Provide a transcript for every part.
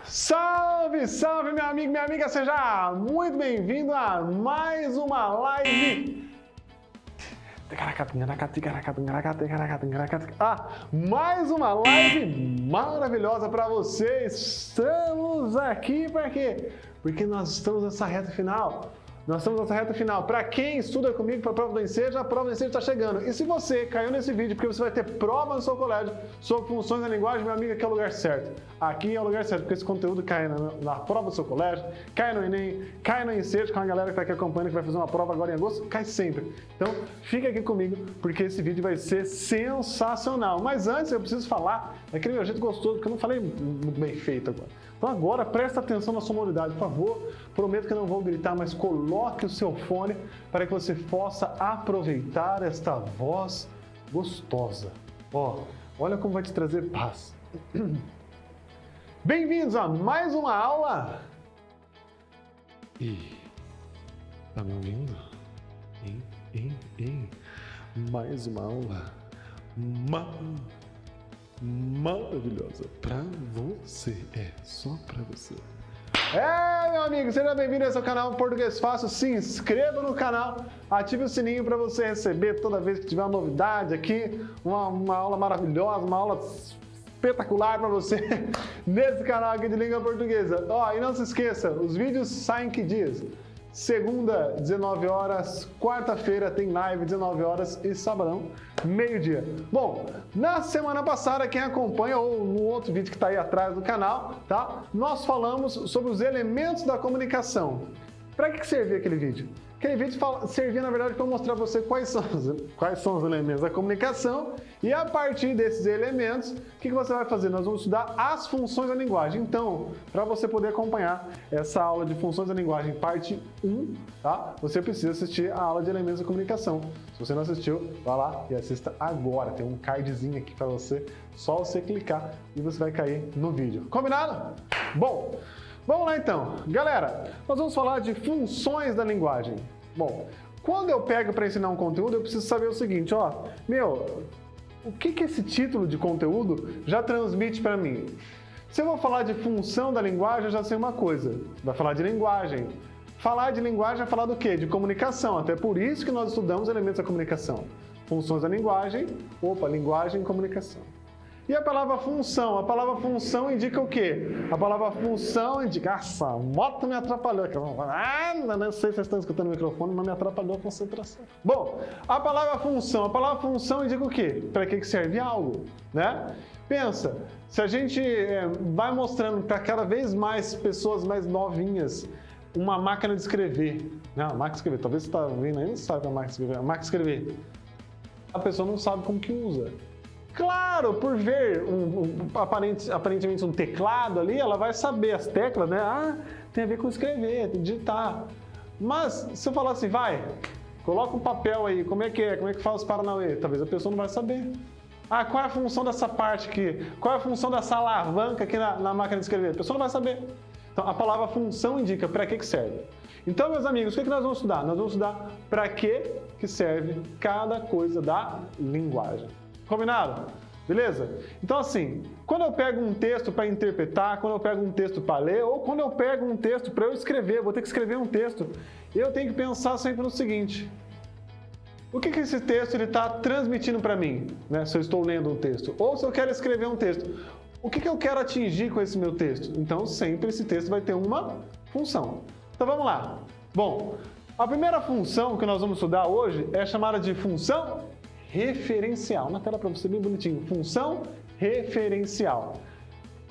Salve, salve, meu amigo, minha amiga, seja muito bem-vindo a mais uma live. Mais uma live maravilhosa para vocês. Estamos aqui para quê? Porque nós estamos nessa reta final. Para quem estuda comigo para a prova do Enseja, a prova do Enseja está chegando. E se você caiu nesse vídeo porque você vai ter prova no seu colégio sobre funções da linguagem, meu amigo, aqui é o lugar certo. Aqui é o lugar certo, porque esse conteúdo cai na prova do seu colégio, cai no Enem, cai no Enseja, com a galera que está aqui acompanhando, que vai fazer uma prova agora em agosto, cai sempre. Então, fica aqui comigo, porque esse vídeo vai ser sensacional. Mas antes, eu preciso falar daquele meu jeito gostoso, porque eu não falei muito bem feito agora. Então agora, presta atenção na sonoridade, por favor. Prometo que eu não vou gritar, mas coloque o seu fone para que você possa aproveitar esta voz gostosa. Ó, olha como vai te trazer paz. Bem-vindos a mais uma aula. Ih, tá me ouvindo? Mais uma aula maravilhosa pra você, só pra você. Meu amigo, seja bem-vindo ao seu canal Português Fácil. Se inscreva no canal, ative o sininho para você receber toda vez que tiver uma novidade aqui, uma aula maravilhosa, uma aula espetacular para você nesse canal aqui de língua portuguesa. E não se esqueça, os vídeos saem que dias? Segunda, 19 horas, quarta-feira tem live, 19 horas e sabadão, meio-dia. Bom, na semana passada, quem acompanha, ou no outro vídeo que está aí atrás do canal, tá? Nós falamos sobre os elementos da comunicação. Para que servia aquele vídeo? Aquele vídeo servia, na verdade, para mostrar para você quais são os elementos da comunicação e, a partir desses elementos, o que você vai fazer? Nós vamos estudar as funções da linguagem. Então, para você poder acompanhar essa aula de funções da linguagem, parte 1, tá? Você precisa assistir a aula de elementos da comunicação. Se você não assistiu, vá lá e assista agora. Tem um cardzinho aqui para você, só você clicar e você vai cair no vídeo. Combinado? Bom, vamos lá então. Galera, nós vamos falar de funções da linguagem. Bom, quando eu pego para ensinar um conteúdo, eu preciso saber o seguinte, o que esse título de conteúdo já transmite para mim? Se eu vou falar de função da linguagem, eu já sei uma coisa. Vai falar de linguagem. Falar de linguagem é falar do quê? De comunicação. Até por isso que nós estudamos elementos da comunicação. Funções da linguagem, linguagem e comunicação. E a palavra função? A palavra função indica o quê? A palavra função indica... Nossa, a moto me atrapalhou. Não sei se vocês estão escutando o microfone, mas me atrapalhou a concentração. Bom, a palavra função indica o quê? Para que serve algo, né? Pensa, se a gente vai mostrando para cada vez mais pessoas mais novinhas uma máquina de escrever, né? Uma máquina de escrever, talvez você está vendo aí, não sabe o que é uma máquina de escrever. A máquina de escrever, a pessoa não sabe como que usa. Claro, por ver aparentemente um teclado ali, ela vai saber as teclas, né? Tem a ver com escrever, digitar. Mas se eu falar assim, coloca um papel aí, como é que faz os paranauê? Talvez a pessoa não vai saber. Qual é a função dessa parte aqui? Qual é a função dessa alavanca aqui na máquina de escrever? A pessoa não vai saber. Então, a palavra função indica para que serve. Então, meus amigos, o que nós vamos estudar? Nós vamos estudar para que serve cada coisa da linguagem. Combinado? Beleza? Então assim, quando eu pego um texto para interpretar, quando eu pego um texto para ler, ou quando eu pego um texto para eu escrever, vou ter que escrever um texto, eu tenho que pensar sempre no seguinte: o que esse texto está transmitindo para mim, né? Se eu estou lendo um texto, ou se eu quero escrever um texto, o que eu quero atingir com esse meu texto? Então sempre esse texto vai ter uma função. Então vamos lá. Bom, a primeira função que nós vamos estudar hoje é chamada de função referencial. Na tela para você, bem bonitinho. Função referencial.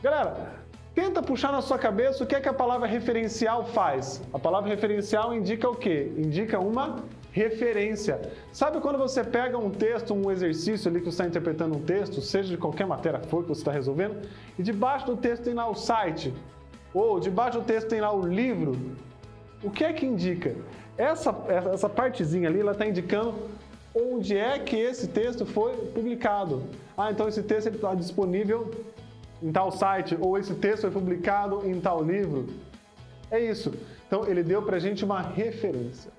Galera, tenta puxar na sua cabeça o que é que a palavra referencial faz. A palavra referencial indica o quê? Indica uma referência. Sabe quando você pega um texto, um exercício ali que você está interpretando um texto, seja de qualquer matéria for que você está resolvendo, e debaixo do texto tem lá o site, ou debaixo do texto tem lá o livro, o que é que indica? Essa partezinha ali, ela está indicando onde é que esse texto foi publicado. Então esse texto está disponível em tal site, ou esse texto foi publicado em tal livro. É isso. Então ele deu pra gente uma referência.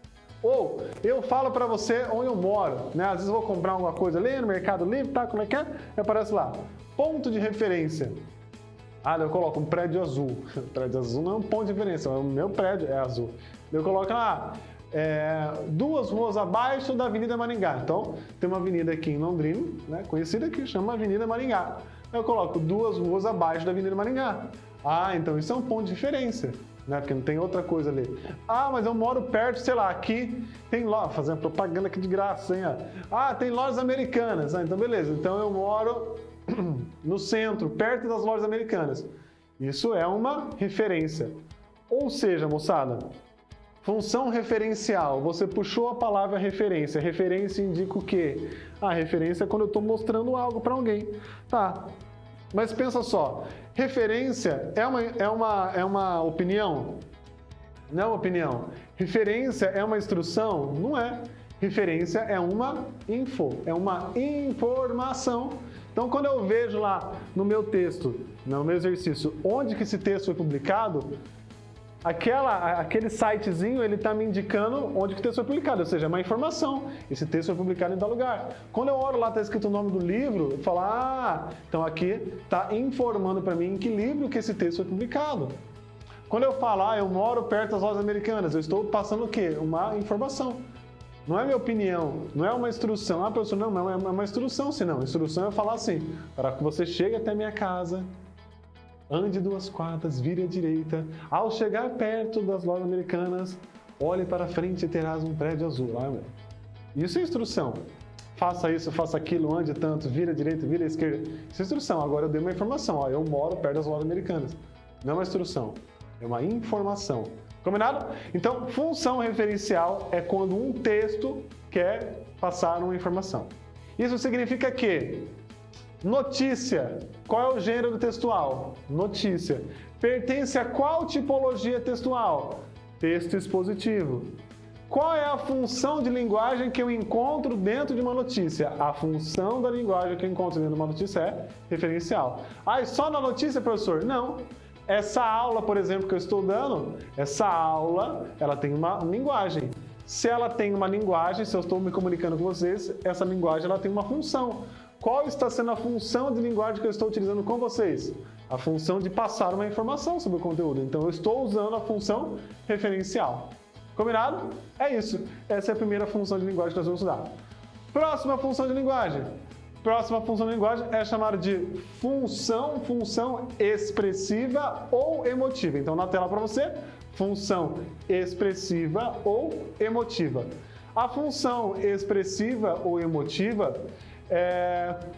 Ou eu falo para você onde eu moro, né? Às vezes eu vou comprar alguma coisa ali no Mercado Livre, tá? Como é que é? Aparece lá, ponto de referência. Ah, eu coloco um prédio azul. O prédio azul não é um ponto de referência, o meu prédio é azul. Eu coloco lá, 2 ruas abaixo da Avenida Maringá. Então, tem uma avenida aqui em Londrina, né, conhecida que chama Avenida Maringá. Eu coloco 2 ruas abaixo da Avenida Maringá. Ah, então isso é um ponto de referência, né, porque não tem outra coisa ali. Ah, mas eu moro perto, sei lá, aqui tem loja, fazendo propaganda aqui de graça, hein? Ah, tem lojas americanas. Ah, então beleza, então eu moro no centro, perto das lojas americanas. Isso é uma referência. Ou seja, moçada, função referencial, você puxou a palavra referência. Referência indica o quê? Ah, referência é quando eu estou mostrando algo para alguém. Tá, mas pensa só, referência é uma opinião? Não é uma opinião. Referência é uma instrução? Não é. Referência é uma info, é uma informação. Então, quando eu vejo lá no meu texto, no meu exercício, onde que esse texto foi publicado, aquele sitezinho, ele está me indicando onde que o texto foi publicado, ou seja, é uma informação. Esse texto foi publicado em tal lugar. Quando eu olho lá, está escrito o nome do livro, eu falo, então aqui está informando para mim em que livro que esse texto foi publicado. Quando eu falo, eu moro perto das lojas americanas, eu estou passando o quê? Uma informação. Não é minha opinião, não é uma instrução. Ah, professor, não é uma instrução, senão. Instrução é falar assim, para que você chegue até minha casa, ande 2 quadras, vire à direita. Ao chegar perto das lojas americanas, olhe para frente e terás um prédio azul. Isso é instrução. Faça isso, faça aquilo, ande tanto, vire à direita, vire à esquerda. Isso é instrução. Agora eu dei uma informação. Eu moro perto das lojas americanas. Não é uma instrução, é uma informação. Combinado? Então, função referencial é quando um texto quer passar uma informação. Isso significa que notícia, qual é o gênero textual? Notícia. Pertence a qual tipologia textual? Texto expositivo. Qual é a função de linguagem que eu encontro dentro de uma notícia? A função da linguagem que eu encontro dentro de uma notícia é referencial. Só na notícia, professor? Não. Essa aula, por exemplo, que eu estou dando, essa aula, ela tem uma linguagem. Se ela tem uma linguagem, se eu estou me comunicando com vocês, essa linguagem ela tem uma função. Qual está sendo a função de linguagem que eu estou utilizando com vocês? A função de passar uma informação sobre o conteúdo. Então, eu estou usando a função referencial. Combinado? É isso. Essa é a primeira função de linguagem que nós vamos estudar. Próxima função de linguagem. Próxima função de linguagem é chamada de função expressiva ou emotiva. Então, na tela para você, função expressiva ou emotiva. A função expressiva ou emotiva,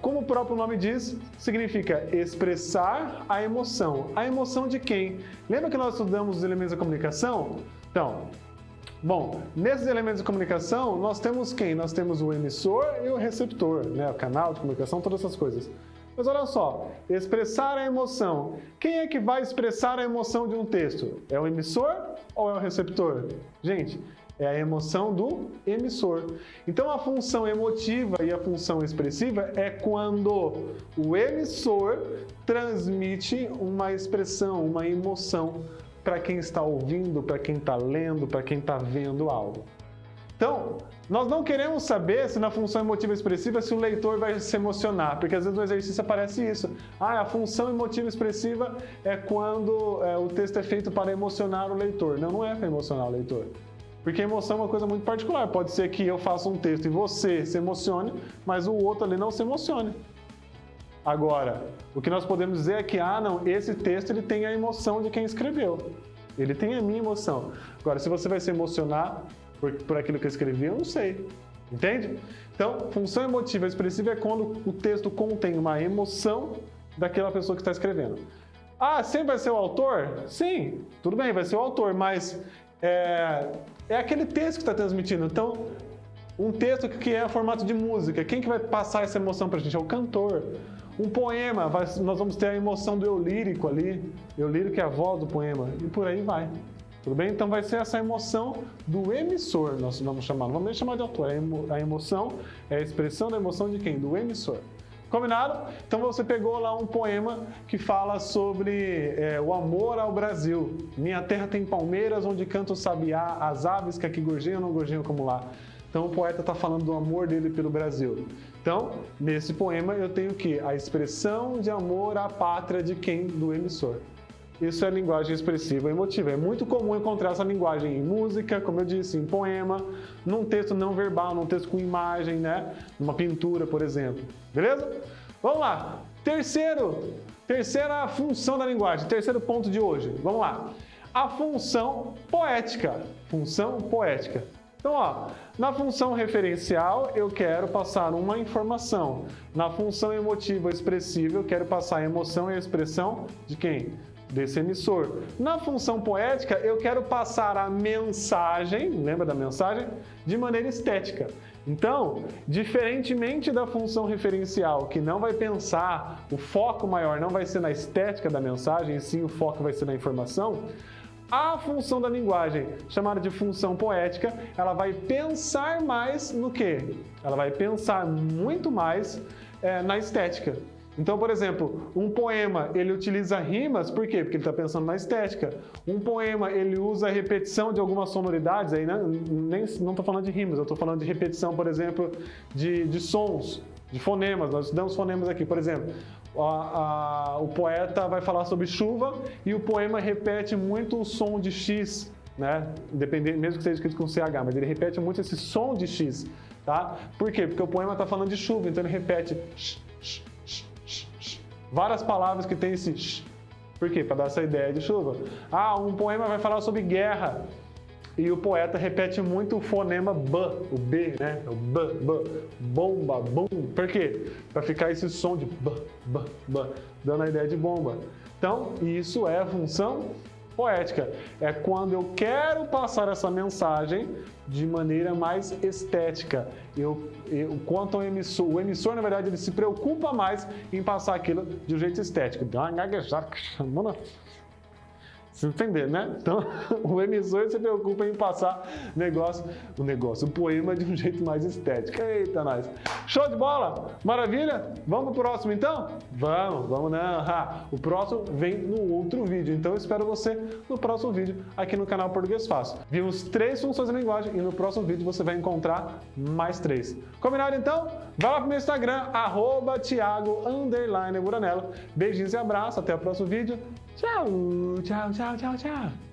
como o próprio nome diz, significa expressar a emoção. A emoção de quem? Lembra que nós estudamos os elementos da comunicação? Então, bom, nesses elementos de comunicação, nós temos quem? Nós temos o emissor e o receptor, né? O canal de comunicação, todas essas coisas. Mas olha só, expressar a emoção. Quem é que vai expressar a emoção de um texto? É o emissor ou é o receptor? Gente, é a emoção do emissor. Então, a função emotiva e a função expressiva é quando o emissor transmite uma expressão, uma emoção para quem está ouvindo, para quem está lendo, para quem está vendo algo. Então, nós não queremos saber se na função emotiva expressiva se o leitor vai se emocionar, porque às vezes no exercício aparece isso. A função emotiva expressiva é quando o texto é feito para emocionar o leitor. Não, não é para emocionar o leitor. Porque emoção é uma coisa muito particular. Pode ser que eu faça um texto e você se emocione, mas o outro ali não se emocione. Agora, o que nós podemos dizer é que, não, esse texto ele tem a emoção de quem escreveu. Ele tem a minha emoção. Agora, se você vai se emocionar por aquilo que eu escrevi, eu não sei. Entende? Então, função emotiva expressiva é quando o texto contém uma emoção daquela pessoa que está escrevendo. Sempre vai ser o autor? Sim, tudo bem, vai ser o autor, mas é aquele texto que está transmitindo. Então, um texto que é formato de música, quem que vai passar essa emoção para a gente? É o cantor. Um poema, nós vamos ter a emoção do eu lírico ali. Eu lírico é a voz do poema, e por aí vai. Tudo bem? Então vai ser essa emoção do emissor, nós vamos chamar. Não vamos nem chamar de autor, a emoção é a expressão da emoção de quem? Do emissor. Combinado? Então você pegou lá um poema que fala sobre o amor ao Brasil. Minha terra tem palmeiras onde canta o sabiá, as aves que aqui gorjeiam não gorjeiam como lá. Então o poeta está falando do amor dele pelo Brasil. Então, nesse poema eu tenho o quê? A expressão de amor à pátria de quem? Do emissor. Isso é linguagem expressiva e emotiva. É muito comum encontrar essa linguagem em música, como eu disse, em poema, num texto não verbal, num texto com imagem, né? Numa pintura, por exemplo. Beleza? Vamos lá. Terceira função da linguagem, terceiro ponto de hoje. Vamos lá. A função poética. Função poética. Então, ó, na função referencial eu quero passar uma informação. Na função emotiva expressiva eu quero passar a emoção e a expressão de quem? Desse emissor. Na função poética eu quero passar a mensagem, lembra da mensagem? De maneira estética. Então, diferentemente da função referencial, que não vai pensar, o foco maior não vai ser na estética da mensagem, e sim o foco vai ser na informação, a função da linguagem, chamada de função poética, ela vai pensar mais no quê? Ela vai pensar muito mais na estética. Então, por exemplo, um poema, ele utiliza rimas, por quê? Porque ele está pensando na estética. Um poema, ele usa a repetição de algumas sonoridades, aí, né? Não estou falando de rimas, eu estou falando de repetição, por exemplo, de sons, de fonemas. Nós estudamos fonemas aqui, por exemplo. O poeta vai falar sobre chuva e o poema repete muito o som de X, né? Mesmo que seja escrito com CH, mas ele repete muito esse som de X, tá? Por quê? Porque o poema está falando de chuva, então ele repete várias palavras que tem esse sh. Por quê? Para dar essa ideia de chuva. Um poema vai falar sobre guerra e o poeta repete muito o fonema b, o b, né? O b, bomba, bum. Por quê? Para ficar esse som de b, dando a ideia de bomba. Então, isso é a função poética. É quando eu quero passar essa mensagem de maneira mais estética. Quanto ao emissor, o emissor, na verdade, ele se preocupa mais em passar aquilo de um jeito estético. Dá uma gaguejada, você entender, né? Então, o emissor se preocupa em passar o poema de um jeito mais estético. Eita, nós! Show de bola? Maravilha? Vamos pro próximo, então? Vamos não. O próximo vem no outro vídeo. Então, eu espero você no próximo vídeo aqui no canal Português Fácil. Vimos 3 funções da linguagem e no próximo vídeo você vai encontrar mais 3. Combinado, então? Vai lá pro meu Instagram, @Thiago_Buranello. Beijinhos e abraços. Até o próximo vídeo. Tchau, tchau, tchau, tchau, tchau.